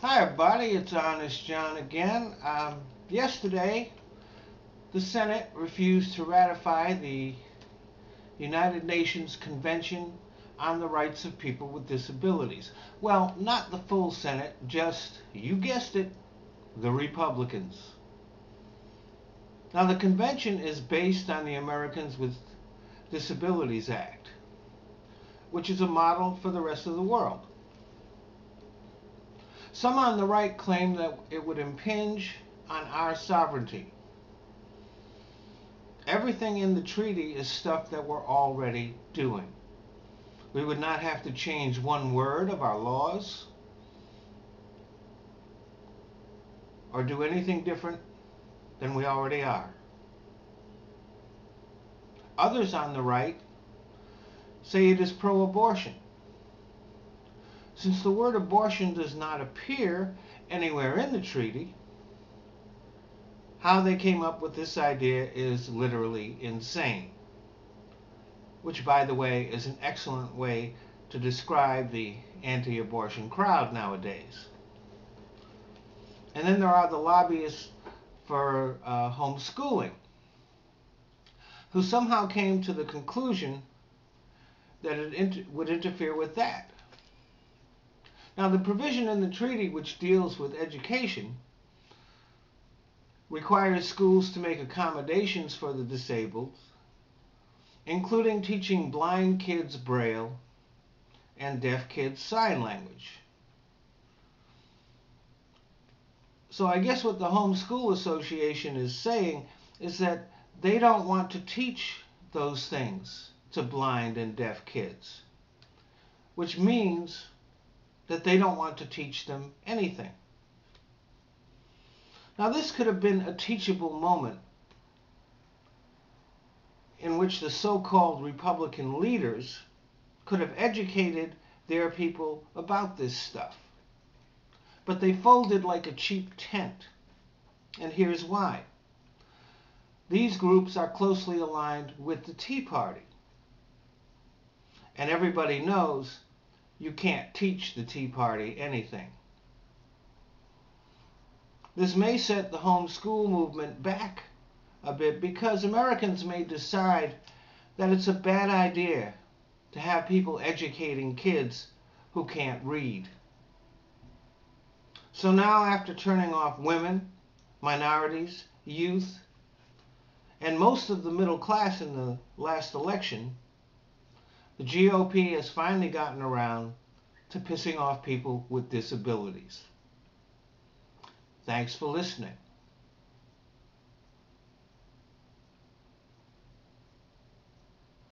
Hi everybody, it's Honest John again. Yesterday, the Senate refused to ratify the United Nations Convention on the Rights of People with Disabilities. Well, not the full Senate, just, you guessed it, the Republicans. Now, the convention is based on the Americans with Disabilities Act, which is a model for the rest of the world. Some on the right claim that it would impinge on our sovereignty. Everything in the treaty is stuff that we're already doing. We would not have to change one word of our laws or do anything different than we already are. Others on the right say it is pro-abortion. Since the word abortion does not appear anywhere in the treaty, how they came up with this idea is literally insane. Which, by the way, is an excellent way to describe the anti-abortion crowd nowadays. And then there are the lobbyists for homeschooling, who somehow came to the conclusion that it would interfere with that. Now, the provision in the treaty which deals with education requires schools to make accommodations for the disabled, including teaching blind kids Braille and deaf kids sign language. So I guess what the Homeschool Association is saying is that they don't want to teach those things to blind and deaf kids, which means that they don't want to teach them anything. Now, this could have been a teachable moment in which the so-called Republican leaders could have educated their people about this stuff. But they folded like a cheap tent. And here's why. These groups are closely aligned with the Tea Party. And everybody knows you can't teach the Tea Party anything. This may set the homeschool movement back a bit because Americans may decide that it's a bad idea to have people educating kids who can't read. So now, after turning off women, minorities, youth, and most of the middle class in the last election, the GOP has finally gotten around to pissing off people with disabilities. Thanks for listening.